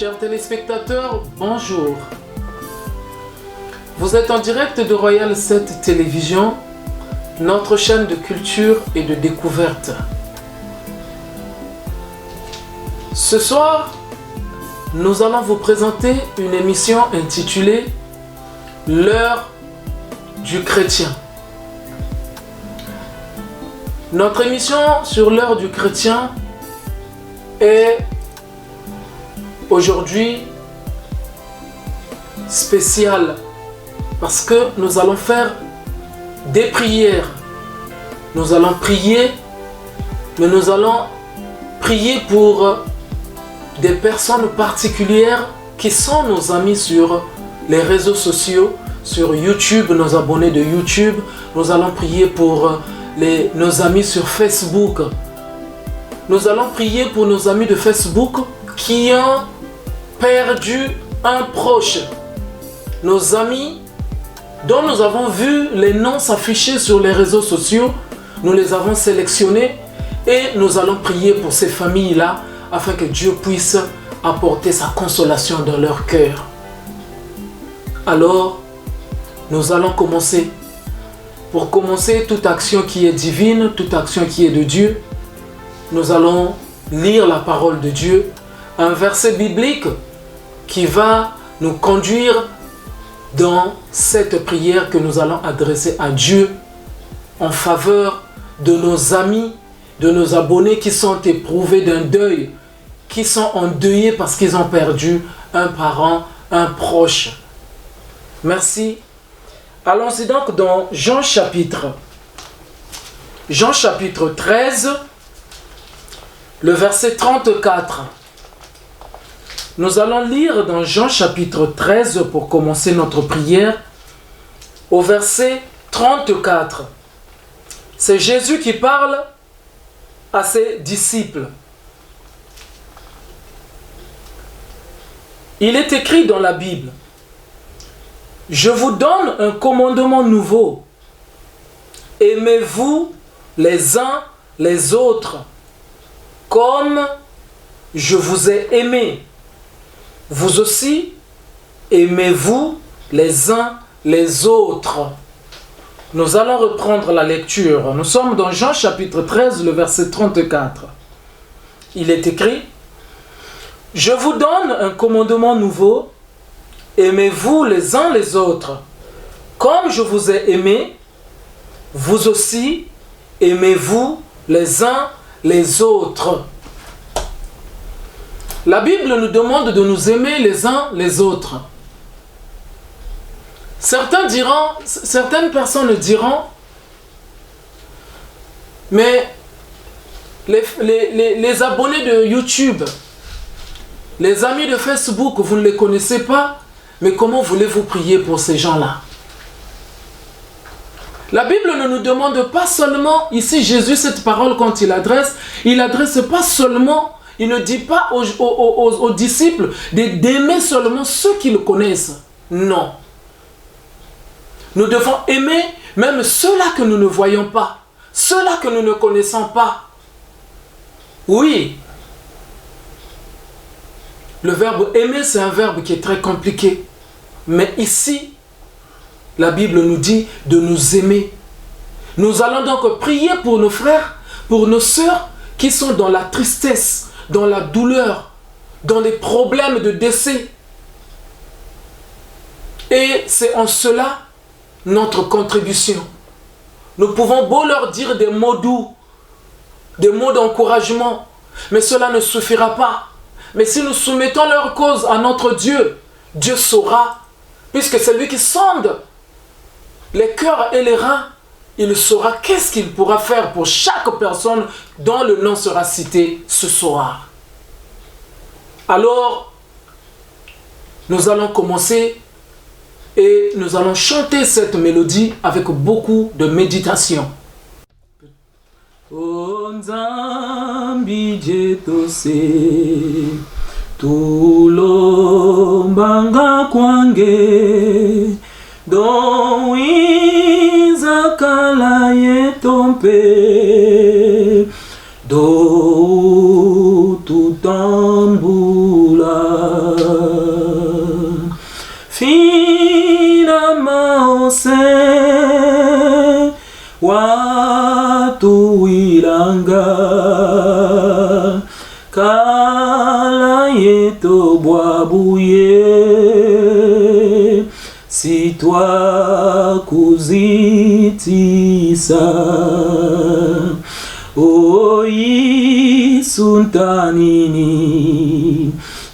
Chers téléspectateurs, bonjour. Vous êtes en direct de Royal 7 Télévision, notre chaîne de culture et de découverte. Ce soir, nous allons vous présenter une émission intitulée L'heure du chrétien. Notre émission sur l'heure du chrétien est aujourd'hui spéciale parce que nous allons faire des prières. Nous allons prier, mais nous allons prier pour des personnes particulières qui sont nos amis sur les réseaux sociaux, sur YouTube, nos abonnés de YouTube. Nous allons prier pour nos amis sur Facebook. Nous allons prier pour nos amis de Facebook qui ont perdu un proche. Nos amis dont nous avons vu les noms s'afficher sur les réseaux sociaux, nous les avons sélectionnés et nous allons prier pour ces familles-là afin que Dieu puisse apporter sa consolation dans leur cœur. Alors, nous allons commencer. Pour commencer, toute action qui est divine, toute action qui est de Dieu, nous allons lire la parole de Dieu, un verset biblique qui va nous conduire dans cette prière que nous allons adresser à Dieu en faveur de nos amis, de nos abonnés qui sont éprouvés d'un deuil, qui sont endeuillés parce qu'ils ont perdu un parent, un proche. Merci. Allons-y donc dans Jean chapitre 13, le verset 34. Nous allons lire dans Jean chapitre 13 pour commencer notre prière au verset 34. C'est Jésus qui parle à ses disciples. Il est écrit dans la Bible: je vous donne un commandement nouveau. Aimez-vous les uns les autres comme je vous ai aimé. Vous aussi, aimez-vous les uns les autres. Nous allons reprendre la lecture. Nous sommes dans Jean chapitre 13, le verset 34. Il est écrit: je vous donne un commandement nouveau. Aimez-vous les uns les autres. Comme je vous ai aimé, vous aussi, aimez-vous les uns les autres. La Bible nous demande de nous aimer les uns les autres. Certaines personnes diront, mais les abonnés de YouTube, les amis de Facebook, vous ne les connaissez pas, mais comment voulez-vous prier pour ces gens-là? La Bible ne nous demande pas seulement, ici Jésus, cette parole quand il adresse pas seulement, il ne dit pas aux disciples d'aimer seulement ceux qui le connaissent. Non. Nous devons aimer même ceux-là que nous ne voyons pas, ceux-là que nous ne connaissons pas. Oui. Le verbe aimer, c'est un verbe qui est très compliqué. Mais ici, la Bible nous dit de nous aimer. Nous allons donc prier pour nos frères, pour nos sœurs qui sont dans la tristesse, dans la douleur, dans les problèmes de décès. Et c'est en cela notre contribution. Nous pouvons beau leur dire des mots doux, des mots d'encouragement, mais cela ne suffira pas. Mais si nous soumettons leur cause à notre Dieu, Dieu saura, puisque c'est lui qui sonde les cœurs et les reins, il saura qu'est-ce qu'il pourra faire pour chaque personne dont le nom sera cité ce soir. Alors, nous allons commencer et nous allons chanter cette mélodie avec beaucoup de méditation. Nzambi jetose tulombanga kwange don izakala yetompe do tutambula Finalement se watu ilanga kala yeto bwabuye si toi kuzitisa oi suntanini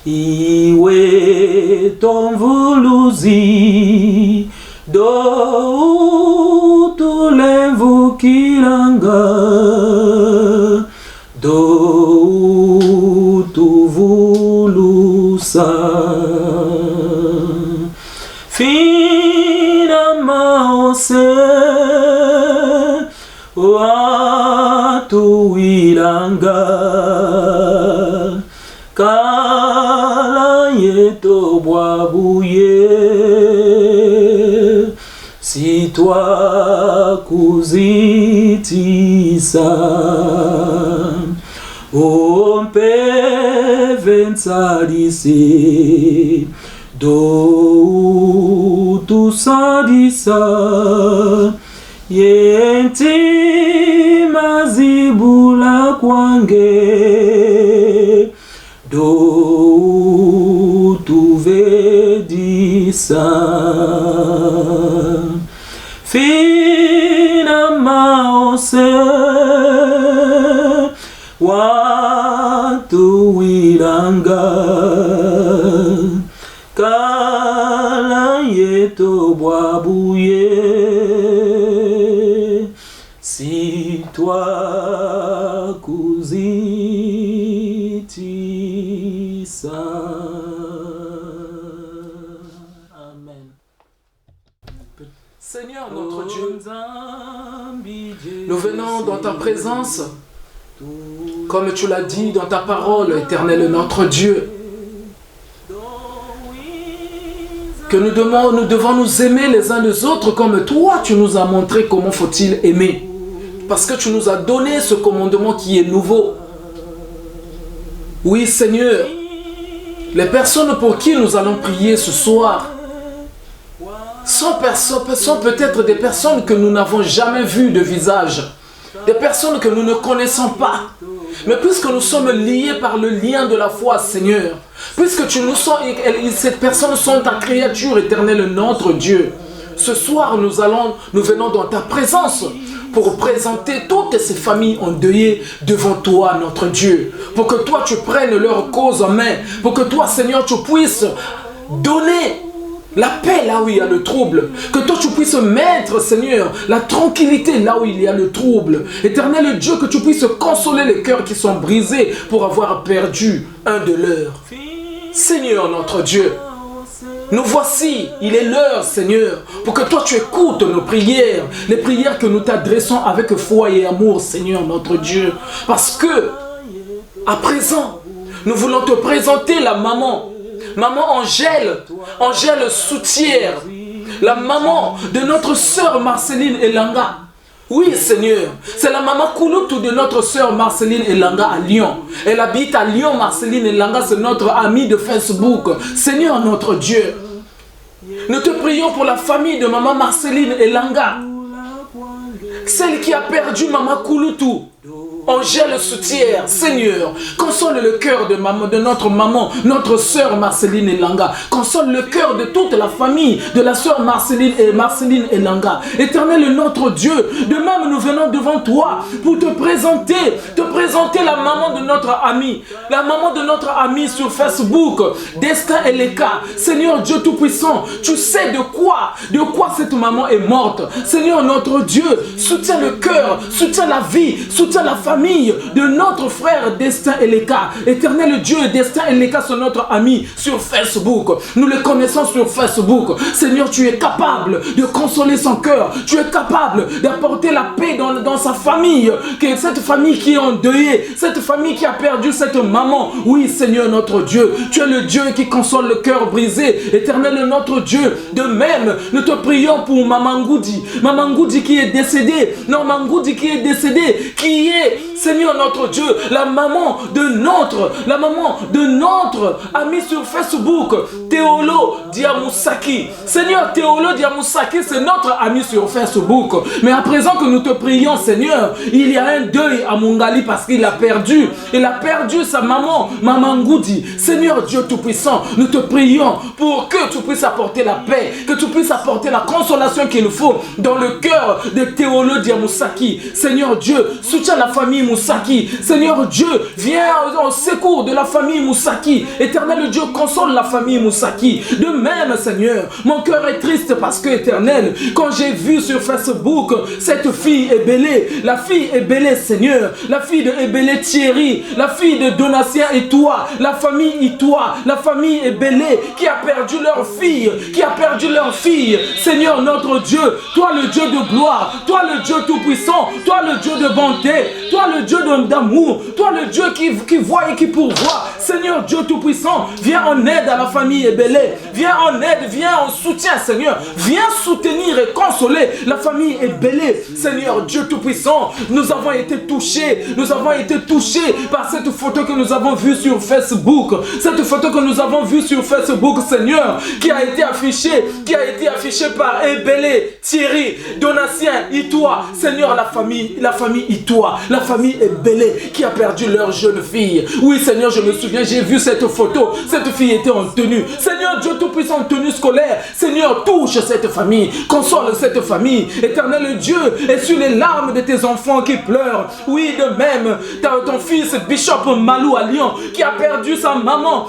iwe tomvuluzi do tulevukilanga do tuvulusa finalement se watu ilanga kala yeto bwabuye si toi kuzitisa ompe vensalise do tusadisa yenti mazibula kwange do tuvedisa finalement se watu ilanga kala yeto bwabuye si toi kuzitisa. Amen. Seigneur notre Dieu, nous venons dans ta présence, comme tu l'as dit dans ta parole, Éternel notre Dieu, que nous devons nous aimer les uns les autres comme toi tu nous as montré comment faut-il aimer. Parce que tu nous as donné ce commandement qui est nouveau. Oui Seigneur, les personnes pour qui nous allons prier ce soir sont peut-être des personnes que nous n'avons jamais vues de visage, des personnes que nous ne connaissons pas. Mais puisque nous sommes liés par le lien de la foi, Seigneur, puisque ces personnes sont ta créature éternelle, notre Dieu, ce soir nous venons dans ta présence pour présenter toutes ces familles endeuillées devant toi, notre Dieu, pour que toi tu prennes leur cause en main, pour que toi, Seigneur, tu puisses donner la paix là où il y a le trouble, que toi tu puisses mettre, Seigneur, la tranquillité là où il y a le trouble. Éternel Dieu, que tu puisses consoler les cœurs qui sont brisés pour avoir perdu un de leurs. Seigneur notre Dieu, nous voici, il est l'heure, Seigneur, pour que toi tu écoutes nos prières, les prières que nous t'adressons avec foi et amour, Seigneur notre Dieu. Parce que, à présent, nous voulons te présenter la maman Angèle, Angèle Soutière, la maman de notre sœur Marceline Elanga. Oui Seigneur, c'est la maman Kouloutou de notre sœur Marceline Elanga à Lyon. Elle habite à Lyon, Marceline Elanga, c'est notre amie de Facebook. Seigneur notre Dieu, nous te prions pour la famille de maman Marceline Elanga, celle qui a perdu maman Kouloutou. Angèle Soutière, Seigneur, console le cœur de notre maman, notre sœur Marceline Elanga. Console le cœur de toute la famille de la sœur Marceline Elanga. Éternel notre Dieu, de même nous venons devant toi pour te présenter la maman de notre ami. La maman de notre ami sur Facebook, Destin Eleka. Seigneur Dieu Tout-Puissant, tu sais de quoi cette maman est morte. Seigneur notre Dieu, soutiens le cœur, soutiens la vie, soutiens la famille de notre frère Destin Eleka. Éternel Dieu, Destin Eleka, c'est notre ami sur Facebook. Nous le connaissons sur Facebook. Seigneur, tu es capable de consoler son cœur. Tu es capable d'apporter la paix dans sa famille. Que cette famille qui est endeuillée, cette famille qui a perdu cette maman. Oui, Seigneur notre Dieu, tu es le Dieu qui console le cœur brisé. Éternel notre Dieu, de même, nous te prions pour Maman Ngoudi. Maman Ngoudi qui est décédée. Non, Maman Ngoudi qui est décédée, qui est Seigneur notre Dieu, la maman de notre ami sur Facebook, Théolo Diamoussaki. Seigneur, Théolo Diamoussaki, c'est notre ami sur Facebook. Mais à présent que nous te prions, Seigneur, il y a un deuil à Mungali parce qu'il a perdu. Il a perdu sa maman, Maman Ngoudi. Seigneur Dieu Tout-Puissant, nous te prions pour que tu puisses apporter la paix, que tu puisses apporter la consolation qu'il faut dans le cœur de Théolo Diamoussaki. Seigneur Dieu, soutiens la famille Moussaki. Seigneur Dieu, viens au secours de la famille Moussaki. Éternel Dieu, console la famille Moussaki. De même, Seigneur, mon cœur est triste parce que, Éternel, quand j'ai vu sur Facebook cette fille Ebélé, la fille Ebélé, Seigneur, la fille de Ebélé Thierry, la fille de Donatien et toi, la famille Itois, la famille Ebélé qui a perdu leur fille, Seigneur notre Dieu, toi le Dieu de gloire, toi le Dieu tout-puissant, toi le Dieu de bonté, toi le Dieu d'amour, toi le Dieu qui voit et qui pourvoit. Seigneur Dieu tout-puissant, viens en aide à la famille Ebélé, viens en aide, viens en soutien, Seigneur, viens soutenir et consoler la famille Ebélé. Seigneur Dieu tout-puissant, nous avons été touchés par cette photo que nous avons vue sur Facebook, Seigneur, qui a été affichée par Ebélé, Thierry, Donatien, Itois. Seigneur, la famille Itois, la famille Ebélé qui a perdu leur jeune fille. Oui, Seigneur, je me souviens, j'ai vu cette photo. Cette fille était en tenue. Seigneur Dieu Tout-Puissant, en tenue scolaire. Seigneur, touche cette famille, console cette famille. Éternel Dieu, essuie les larmes de tes enfants qui pleurent. Oui, de même, ton fils Bishop Malou à Lyon qui a perdu sa maman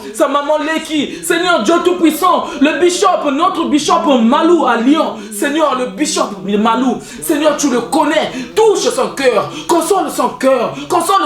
Leki. Seigneur Dieu Tout-Puissant, notre Bishop Malou à Lyon. Seigneur, le Bishop Malou, Seigneur, tu le connais. Touche son cœur, console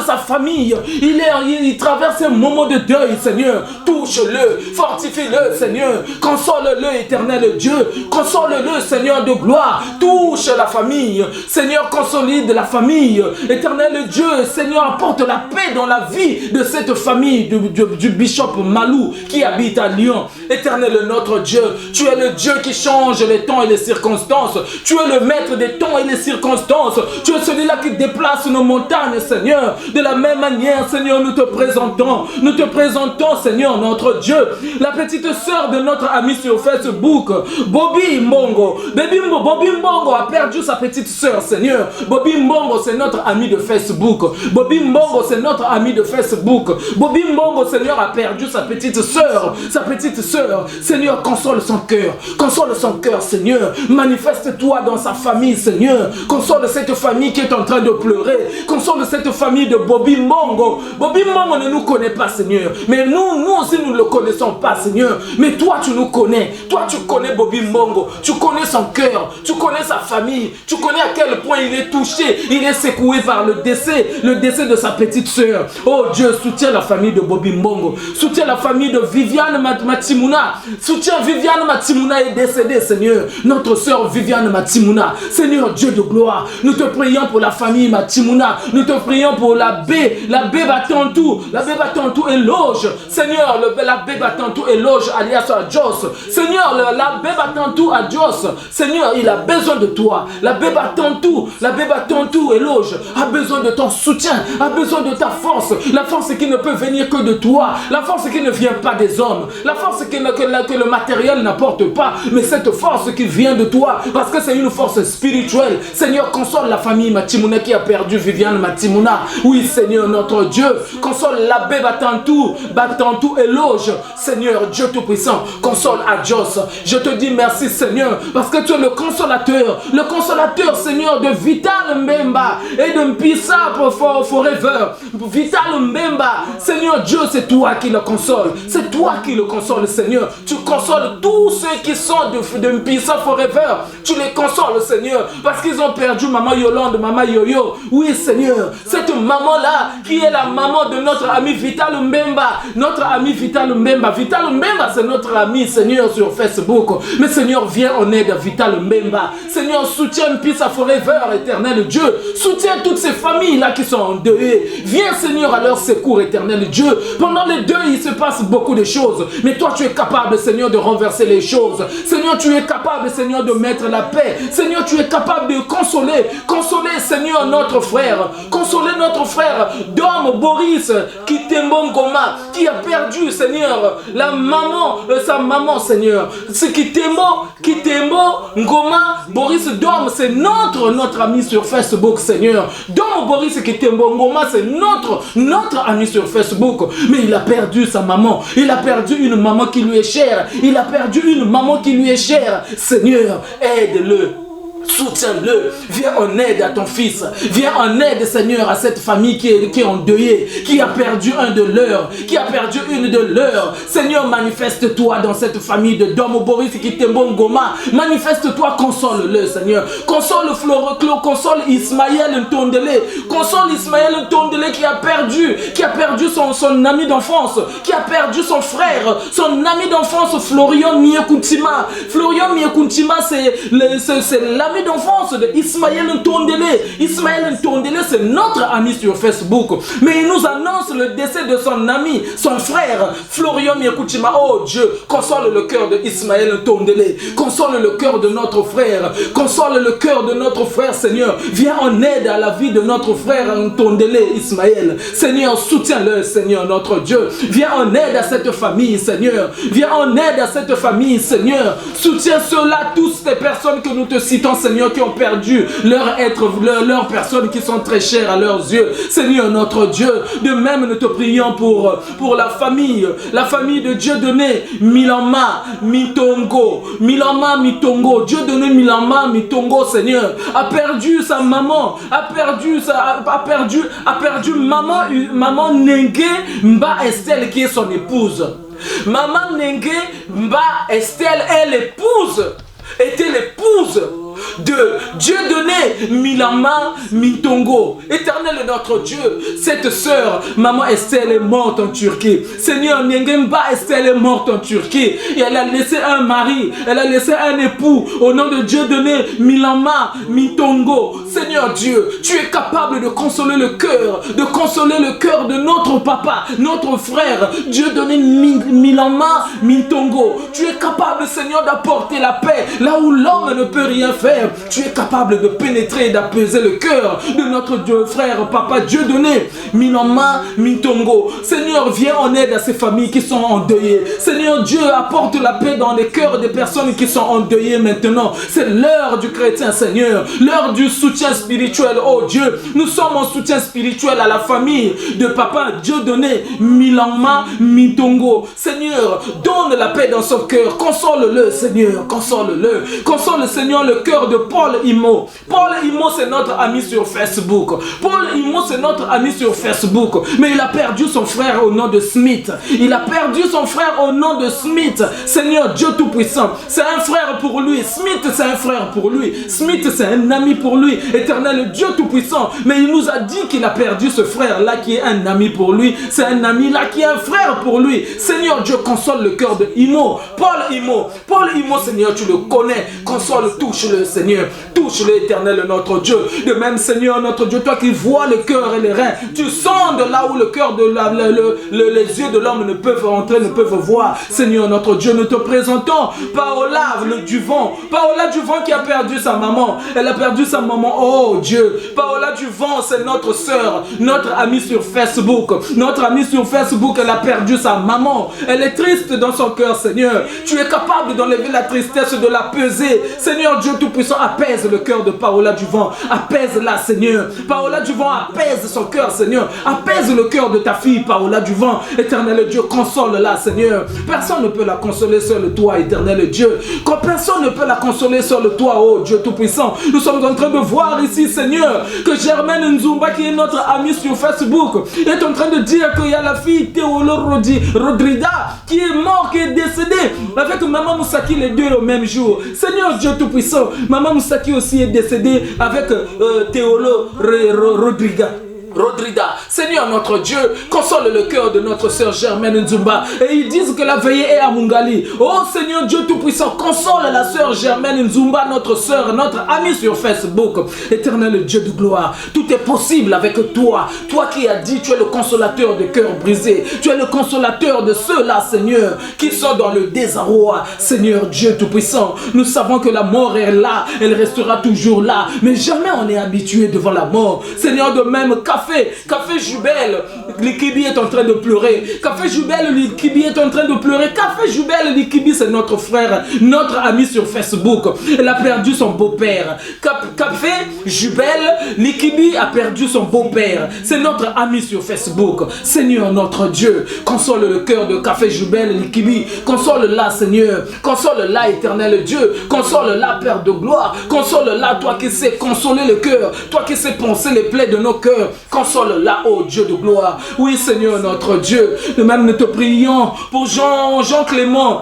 sa famille. Il traverse un moment de deuil, Seigneur. Touche-le, fortifie-le, Seigneur. Console-le, éternel Dieu. Console-le, Seigneur de gloire. Touche la famille. Seigneur, consolide la famille. Éternel Dieu, Seigneur, apporte la paix dans la vie de cette famille du Bishop Malou qui habite à Lyon. Éternel notre Dieu, tu es le Dieu qui change les temps et les circonstances. Tu es le maître des temps et des circonstances. Tu es celui-là qui déplace nos montagnes, Seigneur. De la même manière, Seigneur, nous te présentons, Seigneur, notre Dieu, la petite sœur de notre ami sur Facebook, Bobby Mbongo. Bobby Mbongo a perdu sa petite sœur, Seigneur. Bobby Mbongo, c'est notre ami de Facebook. Bobby Mbongo, Seigneur, a perdu sa petite sœur. Seigneur, console son cœur, Seigneur. Manifeste-toi dans sa famille, Seigneur. Console cette famille qui est en train de pleurer. Console cette famille de Bobby Mbongo. Bobby Mbongo ne nous connaît pas, Seigneur. Mais nous aussi, nous ne le connaissons pas, Seigneur. Mais toi, tu nous connais. Toi, tu connais Bobby Mbongo. Tu connais son cœur. Tu connais sa famille. Tu connais à quel point il est touché. Il est secoué par le décès de sa petite sœur. Oh Dieu, soutiens la famille de Bobby Mbongo. Soutiens la famille de Viviane Matimuna. Soutiens Viviane Matimuna est décédée, Seigneur. Notre sœur Viviane Matimuna. Seigneur Dieu de gloire, nous te prions pour la famille Matimuna. Nous te prions pour l'abbé Batantou. L'abbé Batantou éloge. Seigneur, l'abbé Batantou éloge alias Adjos. Seigneur, l'abbé Batantou Adjos. Seigneur, il a besoin de toi. L'abbé Batantou éloge, a besoin de ton soutien, a besoin de ta force. La force qui ne peut venir que de toi. La force qui ne vient pas des hommes. La force que le matériel n'apporte pas. Mais cette force qui vient de toi. Parce que c'est une force spirituelle. Seigneur, console la famille Matimuna qui a perdu Viviane Matimuna. Oui, Seigneur, notre Dieu. Console l'abbé Batantou éloge. Seigneur, Dieu Tout-Puissant, console Adjos. Je te dis merci, Seigneur, parce que tu es le consolateur, Seigneur, de Vital Mbemba et de Mpissa Forever. Vital Mbemba, Seigneur Dieu, c'est toi qui le console. C'est toi qui le console, Seigneur. Tu consoles tous ceux qui sont de Mpissa Forever. Tu les consoles, Seigneur, parce qu'ils ont perdu Maman Yolande, Maman Yoyo. Oui, Seigneur, cette maman-là, qui est la maman de notre ami Vital Mbemba. Notre ami Vital Mbemba. Vital Mbemba, c'est notre ami, Seigneur, sur Facebook. Mais Seigneur, viens en aide à Vital Mbemba. Seigneur, soutiens Mpissa Forever, éternel Dieu. Soutiens toutes ces familles-là qui sont en deuil. Viens, Seigneur, à leur secours, éternel Dieu. Pendant les deuils, il se passe beaucoup de choses. Mais toi, tu es capable, Seigneur, de renverser les choses. Seigneur, tu es capable, Seigneur, Seigneur, de mettre la paix. Seigneur, tu es capable de consoler. Consoler, Seigneur, notre frère. Consoler notre frère, Dom Boris, Kitembo Ngoma, qui a perdu, Seigneur, la maman, sa maman, Seigneur. C'est Kitembo Ngoma, Boris Dom, c'est notre ami sur Facebook, Seigneur. Dom Boris Kitembo Ngoma, c'est notre ami sur Facebook. Mais il a perdu sa maman. Il a perdu une maman qui lui est chère. Il a perdu une maman qui lui est chère. Seigneur, aide-le. Soutiens-le, viens en aide à ton fils, viens en aide, Seigneur, à cette famille qui est endeuillée, qui a perdu un de leurs, qui a perdu une de leurs. Seigneur, manifeste-toi dans cette famille de Dom Boris Kitembo Ngoma, manifeste-toi, console-le, Seigneur, console console Ismaël Ntondele, console Ismaël Ntondele qui a perdu son ami d'enfance, qui a perdu son frère, son ami d'enfance, Florian Miekuntima. Florian Miekuntima, c'est l'ami d'enfance de Ismaël Ntondele. Ismaël Ntondele, c'est notre ami sur Facebook. Mais il nous annonce le décès de son ami, son frère, Florian Miekuntima. Oh Dieu, console le cœur de Ismaël Ntondele. Console le cœur de notre frère. Console le cœur de notre frère, Seigneur. Viens en aide à la vie de notre frère Ntondele, Ismaël. Seigneur, soutiens-le, Seigneur, notre Dieu. Viens en aide à cette famille, Seigneur. Viens en aide à cette famille, Seigneur. Soutiens ceux-là, tous ces personnes que nous te citons, Seigneur, qui ont perdu leurs personnes qui sont très chères à leurs yeux. Seigneur, notre Dieu, de même nous te prions pour la famille de Dieudonné Milama Mitongo. Milama Mitongo, Dieudonné Milama Mitongo, Seigneur, a perdu sa maman, a perdu maman Nengue Mba Estelle qui est son épouse. Maman Nengue Mba Estelle est l'épouse, était l'épouse de Dieudonné Milama Mitongo. Éternel notre Dieu, cette sœur, maman Estelle, est morte en Turquie. Seigneur, Nengemba Estelle est morte en Turquie. Et elle a laissé un mari, elle a laissé un époux au nom de Dieudonné Milama Mitongo. Seigneur Dieu, tu es capable de consoler le cœur de notre papa, notre frère, Dieudonné Milama Mitongo. Tu es capable, Seigneur, d'apporter la paix là où l'homme ne peut rien faire. Tu es capable de pénétrer et d'apaiser le cœur de notre Dieu, frère, papa Dieudonné Milama Mitongo. Seigneur, viens en aide à ces familles qui sont endeuillées. Seigneur Dieu, apporte la paix dans les cœurs des personnes qui sont endeuillées maintenant. C'est l'heure du chrétien, Seigneur, l'heure du soutien spirituel. Oh Dieu, nous sommes en soutien spirituel à la famille de papa Dieudonné Milama Mitongo. Seigneur, donne la paix dans son cœur. Console-le, Seigneur, console-le. Console, Seigneur, le cœur de Paul Imo. Paul Imo, c'est notre ami sur Facebook. Paul Imo, c'est notre ami sur Facebook. Mais il a perdu son frère au nom de Smith. Il a perdu son frère au nom de Smith. Seigneur Dieu Tout-Puissant, c'est un frère pour lui. Smith, c'est un frère pour lui. Smith, c'est un ami pour lui. Éternel Dieu Tout-Puissant. Mais il nous a dit qu'il a perdu ce frère-là qui est un ami pour lui. C'est un ami là qui est un frère pour lui. Seigneur Dieu, console le cœur de Imo. Paul Imo, Seigneur, tu le connais. Console, touche-le, Seigneur. Touche-le, Éternel, notre Dieu. De même, Seigneur, notre Dieu, toi qui vois le cœur et les reins, tu sondes là où le cœur de les yeux de l'homme ne peuvent entrer, ne peuvent voir. Seigneur, notre Dieu, nous te présentons Paola Duvant. Paola Duvant qui a perdu sa maman. Elle a perdu sa maman. Oh Dieu. Paola Duvant, c'est notre soeur, notre amie sur Facebook. Notre amie sur Facebook, elle a perdu sa maman. Elle est triste dans son cœur, Seigneur. Tu es capable d'enlever la tristesse, de la peser. Seigneur Dieu Tout-Puissant, apaise le cœur de Paola Duvant. Apaise-la, Seigneur. Paola Duvant, apaise son cœur, Seigneur. Apaise le cœur de ta fille, Paola Duvant. Éternel Dieu, console-la, Seigneur. Personne ne peut la consoler seul toi, Éternel Dieu. Quand personne ne peut la consoler seul toi, oh Dieu Tout-Puissant. Nous sommes en train de voir ici, Seigneur, que Germaine Nzumba, qui est notre amie sur Facebook, est en train de dire qu'il y a la fille Théolo Rodrida qui est morte, qui est décédée avec Maman Moussaki, les deux au même jour. Seigneur Dieu Tout-Puissant, Maman Moussaki aussi est décédée avec Théolo Rodriga. Rodrida. Seigneur notre Dieu, console le cœur de notre sœur Germaine Nzumba. Et ils disent que la veillée est à Mungali. Oh Seigneur Dieu Tout-Puissant, console la sœur Germaine Nzumba, notre sœur, notre amie sur Facebook. Éternel Dieu de gloire, tout est possible avec toi. Toi qui as dit, tu es le consolateur des cœurs brisés. Tu es le consolateur de ceux-là, Seigneur, qui sont dans le désarroi. Seigneur Dieu Tout-Puissant, nous savons que la mort est là, elle restera toujours là. Mais jamais on est habitué devant la mort. Seigneur, de même, Café Jubel, Likibi est en train de pleurer. Café Jubel, Likibi est en train de pleurer. Café Jubel, Likibi, c'est notre frère, notre ami sur Facebook. Elle a perdu son beau-père. Café Jubel, Likibi a perdu son beau-père. C'est notre ami sur Facebook. Seigneur notre Dieu, console le cœur de Café Jubel, Likibi. Console-la, Seigneur. Console-la, éternel Dieu. Console-la, Père de gloire. Console-la, toi qui sais consoler le cœur. Toi qui sais penser les plaies de nos cœurs. Console-la, ô Dieu de gloire. Oui, Seigneur notre Dieu. De même, nous te prions pour Jean-Clément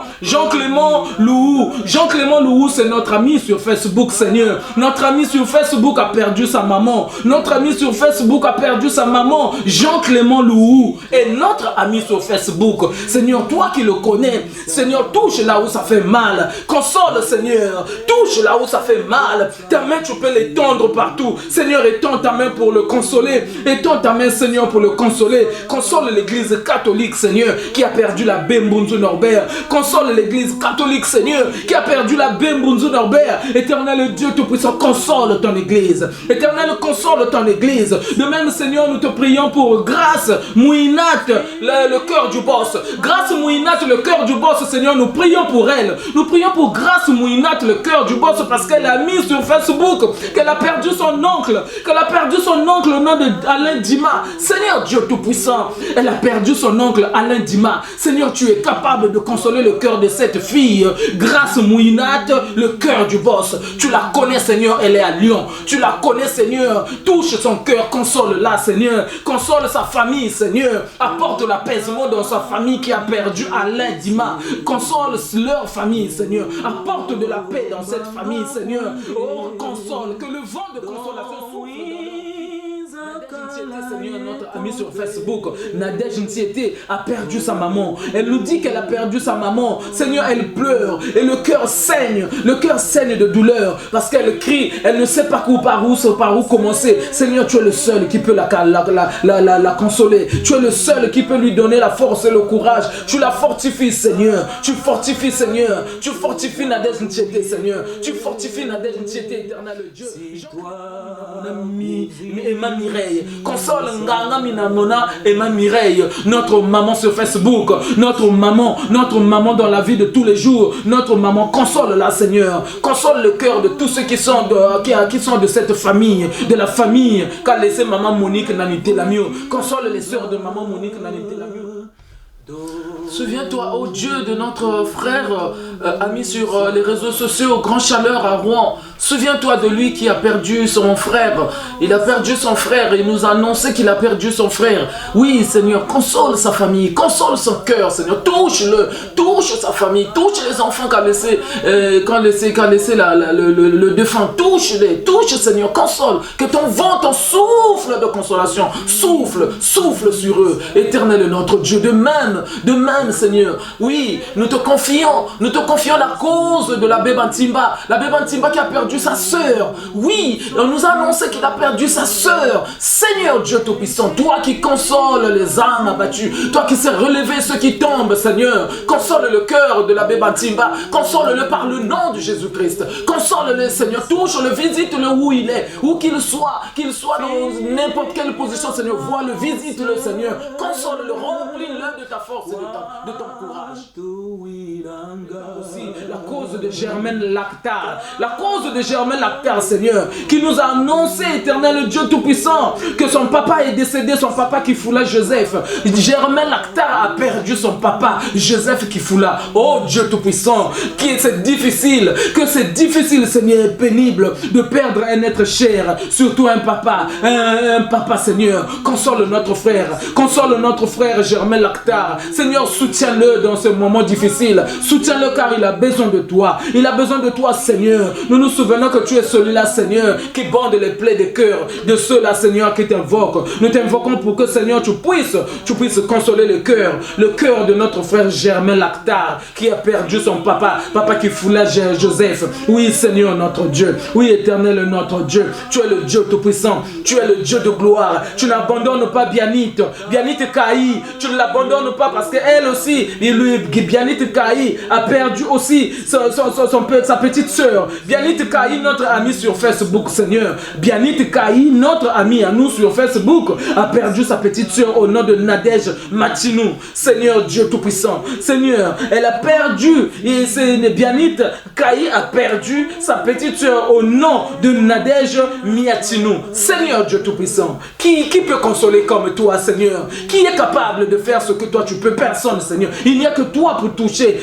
Louhou. Jean-Clément Louhou, c'est notre ami sur Facebook, Seigneur. Notre ami sur Facebook a perdu sa maman. Notre ami sur Facebook a perdu sa maman. Jean-Clément Louhou est notre ami sur Facebook. Seigneur, toi qui le connais, Seigneur, touche là où ça fait mal. Console, Seigneur. Touche là où ça fait mal. Ta main, tu peux l'étendre partout. Seigneur, étends ta main pour le consoler. Étends ta main, Seigneur, pour le consoler. Console l'église catholique, Seigneur, qui a perdu la Bembunzu Norbert. Console l'église catholique, Seigneur, qui a perdu la Bembunzu Norbert. Éternel Dieu Tout-Puissant, console ton église. Éternel, console ton église. De même, Seigneur, nous te prions pour Grâce Mouinat, le cœur du boss. Grâce Mouinat, le cœur du boss, Seigneur, nous prions pour elle. Nous prions pour Grâce Mouinat, le cœur du boss, parce qu'elle a mis sur Facebook qu'elle a perdu son oncle. Qu'elle a perdu son oncle au nom d'Alain Dima. Seigneur Dieu Tout-Puissant, elle a perdu son oncle Alain Dima. Seigneur, tu es capable de consoler le cœur de cette fille. Grâce Mouinat, le cœur du boss. Tu la connais, Seigneur, elle est à Lyon. Tu la connais, Seigneur. Touche son cœur, console-la, Seigneur. Console sa famille, Seigneur. Apporte l'apaisement dans sa famille qui a perdu Alain Dima. Console leur famille, Seigneur. Apporte de la paix dans cette famille, Seigneur. Oh, console, que le vent de consolation souffle. Seigneur, notre ami sur Facebook, Nadège Ntiété a perdu sa maman. Elle nous dit qu'elle a perdu sa maman. Seigneur, elle pleure et le cœur saigne de douleur parce qu'elle crie. Elle ne sait pas par où commencer. Seigneur, tu es le seul qui peut la consoler. Tu es le seul qui peut lui donner la force et le courage. Tu la fortifies, Seigneur. Tu fortifies, Seigneur. Tu fortifies Nadège Ntiété, Seigneur. Tu fortifies Nadège Ntiété, éternel Dieu. Mon ami Emma Mireille, console Nganga Minamona Emma Mireille, notre maman sur Facebook, notre maman dans la vie de tous les jours, notre maman, console-la, Seigneur. Console le cœur de tous ceux qui sont de cette famille, de la famille qu'a laissé maman Monique Nanité Lamio. Console les sœurs de maman Monique Nanité Lamio. Souviens-toi, ô Dieu, de notre frère ami sur les réseaux sociaux, Grand Chaleur à Rouen. Souviens-toi de lui qui a perdu son frère. Il a perdu son frère et il nous a annoncé qu'il a perdu son frère. Oui, Seigneur, console sa famille, console son cœur, Seigneur. Touche-le, touche sa famille, touche les enfants qu'a laissé, le défunt. Touche-les, touche, Seigneur, console. Que ton vent, ton souffle de consolation, souffle sur eux. Éternel notre Dieu, de même, Seigneur. Oui, nous te confions la cause de l'abbé Bantimba. L'abbé Bantimba qui a perdu sa sœur. Oui, on nous a annoncé qu'il a perdu sa sœur. Seigneur Dieu Tout-Puissant, toi qui consoles les âmes abattues, toi qui sais relever ceux qui tombent, Seigneur, console le cœur de l'abbé Bantimba, console-le par le nom de Jésus-Christ. Console-le, Seigneur, touche-le, visite-le où il est, où qu'il soit dans n'importe quelle position, Seigneur, vois-le, visite-le, Seigneur, console-le, remplis-le de ta force et de ton courage. Aussi, la cause de Germaine Lactar, Seigneur, qui nous a annoncé, éternel Dieu Tout-Puissant, que son papa est décédé, son papa qui foula Joseph. Germaine Lactar a perdu son papa, Joseph qui foula. Oh Dieu Tout-Puissant, c'est difficile, Seigneur, pénible de perdre un être cher, surtout un papa, Seigneur. Console notre frère Germaine Lactar. Seigneur, soutiens-le dans ce moment difficile. Soutiens-le car il a besoin de toi. Il a besoin de toi, Seigneur. Nous nous souvenons souvenons que tu es celui-là, Seigneur, qui bande les plaies des cœurs de ceux-là, Seigneur, qui t'invoquent. Nous t'invoquons pour que, Seigneur, tu puisses consoler le cœur de notre frère Germain Lactar, qui a perdu son papa qui foulait Joseph. Oui, Seigneur, notre Dieu. Oui, éternel, notre Dieu. Tu es le Dieu tout-puissant. Tu es le Dieu de gloire. Tu n'abandonnes pas Bianit Kaï. Tu ne l'abandonnes pas parce qu'elle aussi, Bianit Kaï a perdu aussi sa petite sœur. Bianit Kaï, notre ami sur Facebook, Seigneur. Bianit Kaï, notre ami à nous sur Facebook, a perdu sa petite sœur au nom de Nadège Matinou. Seigneur Dieu tout-puissant. Seigneur, elle a perdu, et Bianit Kaï a perdu sa petite sœur au nom de Nadège Miatinou. Seigneur Dieu tout-puissant, qui peut consoler comme toi, Seigneur? Qui est capable de faire ce que toi tu peux? Personne, Seigneur. Il n'y a que toi pour toucher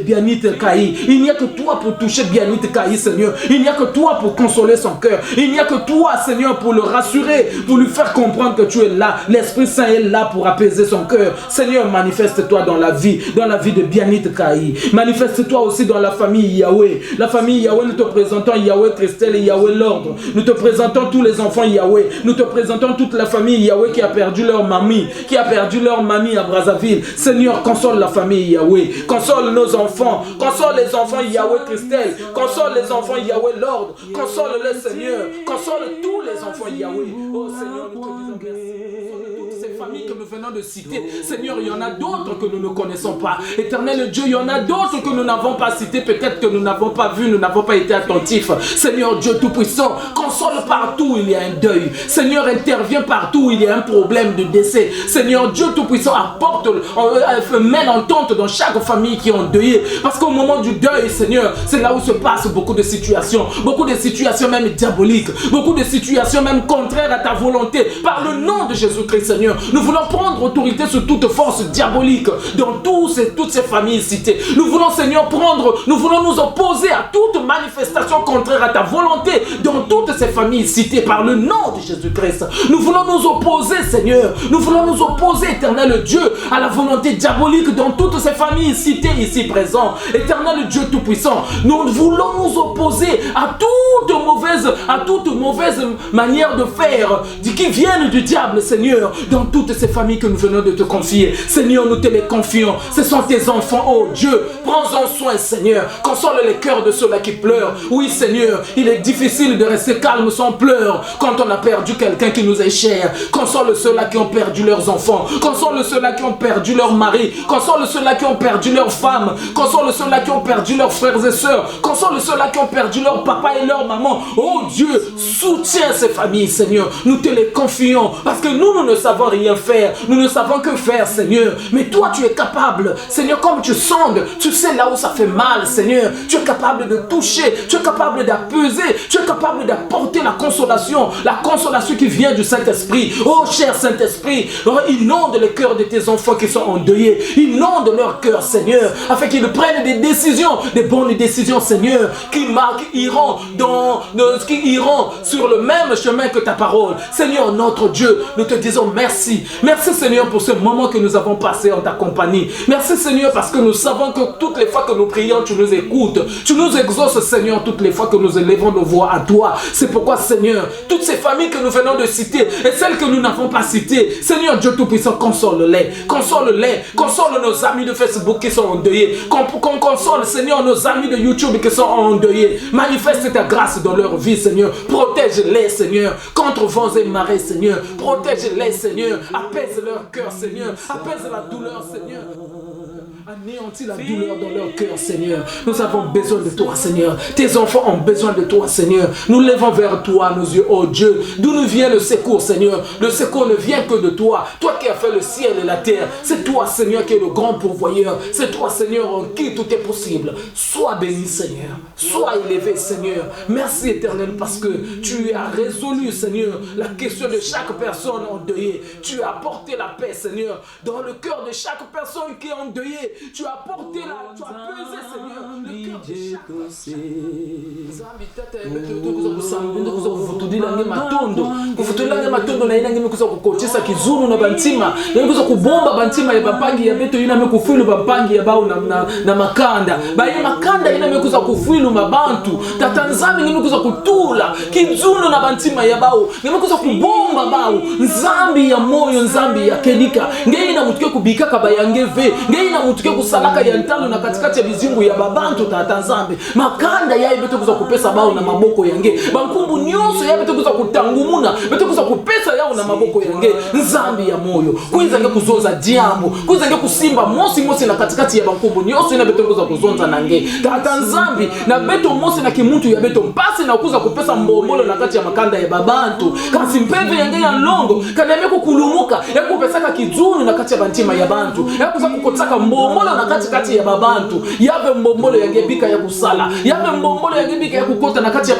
Bianit Kaï. Il n'y a que toi pour toucher Bianit Kaï, Seigneur. Il n'y a que toi pour consoler son cœur. Il n'y a que toi, Seigneur, pour le rassurer, pour lui faire comprendre que tu es là. L'Esprit Saint est là pour apaiser son cœur. Seigneur, manifeste-toi dans la vie de Bianit Kaï. Manifeste-toi aussi dans la famille Yahweh. La famille Yahweh, nous te présentons Yahweh Christelle et Yahweh l'ordre. Nous te présentons tous les enfants Yahweh. Nous te présentons toute la famille Yahweh qui a perdu leur mamie, à Brazzaville. Seigneur, console la famille Yahweh. Console nos enfants. Console les enfants Yahweh Christelle. Console les enfants Yahweh l'ordre. Console-les, Seigneur. Console tous les enfants Yahweh. Oh Seigneur, nous te disons merci. Familles que nous venons de citer, Seigneur, il y en a d'autres que nous ne connaissons pas. Éternel Dieu, il y en a d'autres que nous n'avons pas cités, peut-être que nous n'avons pas vu, nous n'avons pas été attentifs. Seigneur Dieu Tout-Puissant, console partout où il y a un deuil. Seigneur, intervient partout où il y a un problème de décès. Seigneur Dieu Tout-Puissant, mène entente dans chaque famille qui est endeuillée. Parce qu'au moment du deuil, Seigneur, c'est là où se passent beaucoup de situations même diaboliques, beaucoup de situations même contraires à ta volonté. Par le nom de Jésus-Christ, Seigneur, nous voulons prendre autorité sur toute force diabolique dans toutes ces familles citées. Nous voulons, Seigneur, nous voulons nous opposer à toute manifestation contraire à ta volonté dans toutes ces familles citées par le nom de Jésus-Christ. Nous voulons nous opposer, Seigneur. Nous voulons nous opposer, éternel Dieu, à la volonté diabolique dans toutes ces familles citées ici présentes. Éternel Dieu Tout-Puissant, nous voulons nous opposer à toute mauvaise manière de faire qui viennent du diable, Seigneur, dans toutes ces familles que nous venons de te confier. Seigneur, nous te les confions. Ce sont tes enfants, oh Dieu. Prends-en soin, Seigneur. Console les cœurs de ceux-là qui pleurent. Oui, Seigneur, il est difficile de rester calme sans pleurs quand on a perdu quelqu'un qui nous est cher. Console ceux-là qui ont perdu leurs enfants. Console ceux-là qui ont perdu leur mari. Console ceux-là qui ont perdu leurs femmes. Console ceux-là qui ont perdu leurs frères et sœurs. Console ceux-là qui ont perdu leur papa et leur maman. Oh Dieu, soutiens ces familles, Seigneur. Nous te les confions parce que nous ne savons rien faire. Nous ne savons que faire, Seigneur. Mais toi, tu es capable. Seigneur, comme tu sondes, tu sais là où ça fait mal, Seigneur. Tu es capable de toucher. Tu es capable d'apaiser. Tu es capable d'apporter la consolation qui vient du Saint-Esprit. Oh, cher Saint-Esprit, inonde les cœurs de tes enfants qui sont endeuillés. Inonde leur cœur, Seigneur, afin qu'ils prennent des décisions, des bonnes décisions, Seigneur, qui iront sur le même chemin que ta parole. Seigneur, notre Dieu, nous te disons merci. Merci, Seigneur, pour ce moment que nous avons passé en ta compagnie. Merci, Seigneur, parce que nous savons que toutes les fois que nous prions, tu nous écoutes. Tu nous exauces, Seigneur, toutes les fois que nous élevons nos voix à toi. C'est pourquoi, Seigneur, toutes ces familles que nous venons de citer et celles que nous n'avons pas citées, Seigneur Dieu Tout-Puissant, console-les. Console-les. Console nos amis de Facebook qui sont endeuillés. Console, Seigneur, nos amis de YouTube qui sont endeuillés. Manifeste ta grâce dans leur vie, Seigneur. Protège-les, Seigneur, contre vents et marées, Seigneur. Protège-les, Seigneur. Apaise leur cœur, Seigneur. Apaise la douleur, Seigneur. Anéantis la douleur dans leur cœur, Seigneur. Nous avons besoin de toi, Seigneur. Tes enfants ont besoin de toi, Seigneur. Nous levons vers toi nos yeux, oh Dieu. D'où nous vient le secours, Seigneur? Le secours ne vient que de toi. Toi qui as fait le ciel et la terre. C'est toi, Seigneur, qui es le grand pourvoyeur. C'est toi, Seigneur, en qui tout est possible. Sois béni, Seigneur. Sois élevé, Seigneur. Merci, Éternel, parce que tu as résolu, Seigneur, la question de chaque personne endeuillée. Tu as apporté la paix, Seigneur, dans le cœur de chaque personne qui est endeuillée. Tu as porté là, tu as pesé, Seigneur, le cœur de chaque Nzambi tata kuza kusambinda kuza kuvutulila nge matondo kuvutulila nge matondo na ina ngeme kuza kukochesa kizunu na bantima na kuza kubomba bantima ya bapangi ya beto ina mekufilu bapangi ya bao na makanda ba ina makanda ina mekuza kufilu mabantu tata Nzambi ngeme kuza kutula kizunu na bantima ya bao ngeme kuza kubomba bao Nzambi ya moyo Nzambi ya kedika nge ina mutuke kubika kabayangeve nge ina mutuke kusalaka ya ntalo na katikati ya bizingu ya babantu tata Nzambi makanda ya beto kuza kupesa bao na maboko yange bankumbu nyonso ya beto kuza kutangumuna beto kuza kupesa yao na maboko yange Nzambi ya moyo kuiza nge kuzonza diambo kuiza nge kusimba mosi na katikati ya bankumbu nyonso ina beto kuza kuzonza nange tata Nzambi na beto mosi na kimuntu ya beto mpasi na kuza kupesa mbombolo na kati ya makanda ya babantu kasi mpeve yange ya longo kaneme kukulumuka ya kupesaka kizunu na kati ya bantima ya bantu ya kuza kukotaka mbombolo na katikati ya babantu yabe mbombolo yange bika ya kusala yabe mbombolo yange bika ya kukota na kati ya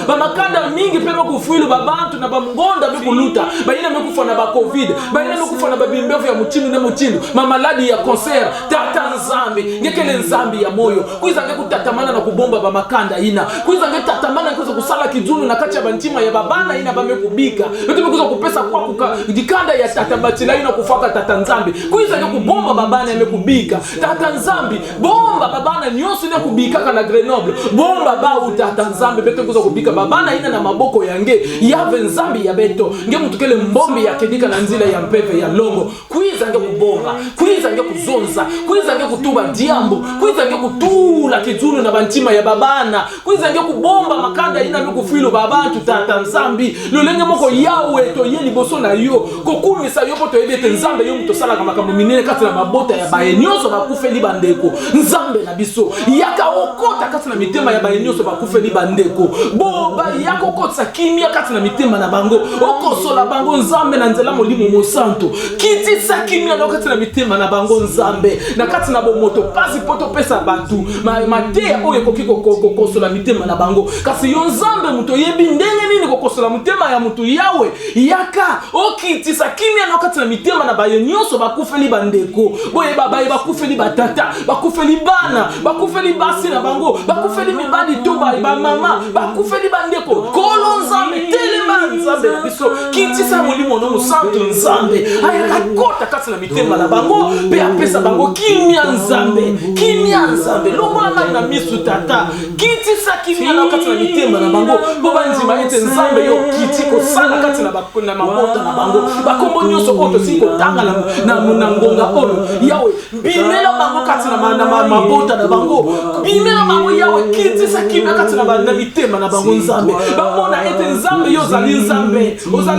bamakanda mingi pema kufuilu babantu na bamungonda bekuluta bayina mekufa na ba covid bayina mekufa na babimbevu ya mutindu na mutindu mamaladi ya cancer tata Nzambi ngekele Nzambi ya moyo kuiza nge kutatamana na kubomba bamakanda ina kuiza nge tatamana kuza kusala kizunu na kati ya bantima ya babana ina bamekubika betu kuza kupesa kwa kuka dikanda ya tata batila ina kufaka tata Nzambi kuiza nge kubomba babana yamekubika tata Nzambi bomba babana nyonso ina kubika kana Grenoble bomba ba tata Nzambi beto kuza kubika babana ina na maboko yange yave Nzambi ya beto nge mutukele mbombi ya kedika na nzila ya mpeve ya longo kuiza nge kubomba kuiza nge kuzonza kuiza nge kutuba diambo kuiza nge kutula kizunu na bantima ya babana kuiza nge kubomba makanda ina mekufilu babantu tata Nzambi lolenge moko yawe to yeli boso na yo kokumisa yo poto ebete Nzambe yo mutosala kama minene kati na mabota ya baenyoso bakufeli bandeko Nzambe na biso yaka okota kati na mitema ya baenyoso bakufeli bandeko boba yako kotsa kimia kati na mitema na bango okosola bango Nzambe na nzela molimo mosanto kitisa kimia na kati na mitema na bango Nzambe na kati na bomoto pasi poto pesa bantu matea oye kokiko kokosola mitema na bango kasi yo Nzambe muto yebi ndenge nini kokosola mitema ya mutu yawe yaka okitisa kimia na kati na mitema na baenyoso bakufeli bandeko boye babaye bakufeli batata bakufeli bana bakufeli basi na bango bakufeli mibadi to ba mama bakufeli bandeko kolo Nzambe telema Nzambe na biso kitisa molimo no musanto Nzambe ayaka kota kati na mitema na bango pe apesa bango kimia Nzambe longola mai na misu tata kitisa kimia na kati na mitema na bango boba nzima ete Nzambe yo kitiko sala kati na mabota na bango bakombo nyonso oto siko tanga na ngonga ono yawe bimela bango kati na mabota na bango bimela bango yawe kitisa kimia kati na mitema na bango Nzambe bamona ete Nzambe yo ozali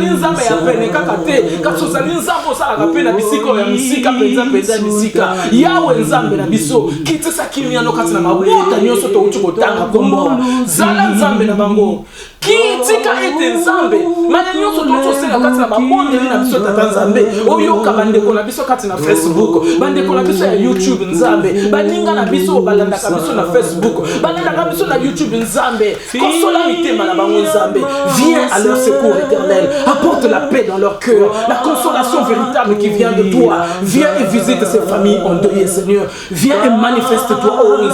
Nzambe ya pene kaka te kasi ozali Nzambe osala ka pena bisiko ya misika penza misika yawe Nzambe na biso kitisa kimia no kati na mabota nyonso to uchi kotanga kombo zala Nzambe na bango kitika ete Nzambe mana nyonso to sela kati na mabonde na biso tata Nzambe oyoka bandeko na biso kati na Facebook bandeko na biso ya YouTube Nzambe baninga na biso balanda ka biso na Facebook balanda ka biso na YouTube Nzambe consola mitema na bango Nzambe viens à leur secours éternel apporte la paix dans leur cœur la consolation véritable qui vient de toi viens et visite ces familles endeuillées Seigneur viens et manifeste-toi oh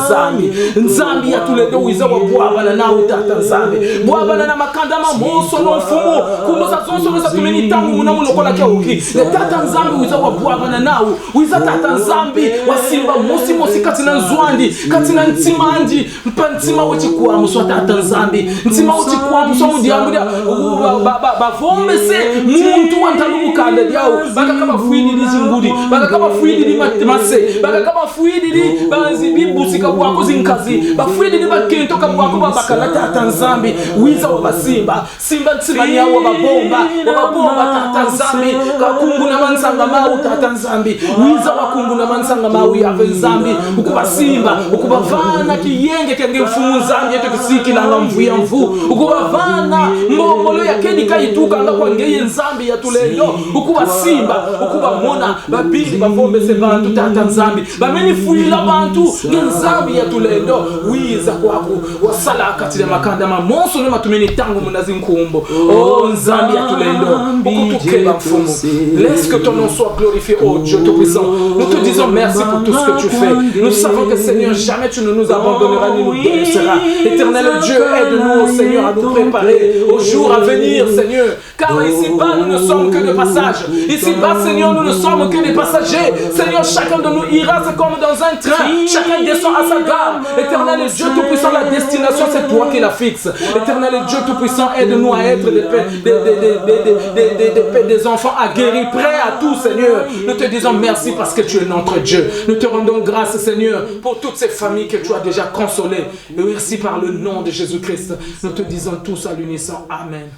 Nzambe ya tous les deux wiza wa bwabana na utata Nzambe bwabana na makandama moso no mfumo kumuza zonso za tumeni tangu muna mulokola kia uki le tata Nzambe wiza wa bwabana nao wiza tata Nzambe wasimba mosi kati na nzwandi kati na ntimandi mpantima wechi kwa muswa tata Nzambe ntima wechi kwa muswa mudiambudia bafombese muntu wantalumu kanda diao baka kama fuidi di zingudi baka kama fuidi di matemase baka kama fuidi di banzi bibusika bwako zinkazi bafuidi di bakento kabwako babakala tata Nzambe wiza wabasimba simba ntima nyawo babomba tata Nzambe kakungu na mansanga mau tata Nzambe wiza wakungu na mansanga mau ya Nzambe ukubasimba ukubavana kiyenge kenge mfumu Nzambe yetu kisiki na mvu ya mvu ukubavana mbongolo ya kedi kaituka nga kwa ngeye Nzambe ya tulendo ukubasimba ukubamona babili bavombe se bantu tata Nzambe bameni fuila bantu Nzambe ya tulendo wiza kwako wasala kati ya makanda mamonso no matumeni ameni tango munazi nkumbo. Oh Nzambi atulendo. Okutukeba mfumu. Laisse que ton nom soit glorifié, oh Dieu Tout-Puissant. Nous te disons merci pour tout ce que tu fais. Nous savons que Seigneur, jamais tu ne nous abandonneras ni nous délaisseras. Éternel Dieu, aide-nous, Seigneur, à nous préparer au jour à venir, Seigneur. Car ici-bas, nous ne sommes que de passage. Ici-bas, Seigneur, nous ne sommes que des passagers. Seigneur, chacun de nous ira, c'est comme dans un train. Chacun descend à sa gare. Éternel Dieu Tout-Puissant, la destination, c'est toi qui la fixes. Éternel Dieu Tout-Puissant, aide-nous à être des enfants aguerris, prêts à tout, Seigneur. Nous te disons merci parce que tu es notre Dieu. Nous te rendons grâce, Seigneur, pour toutes ces familles que tu as déjà consolées. Et merci par le nom de Jésus-Christ. Nous te disons tous à l'unisson. Amen.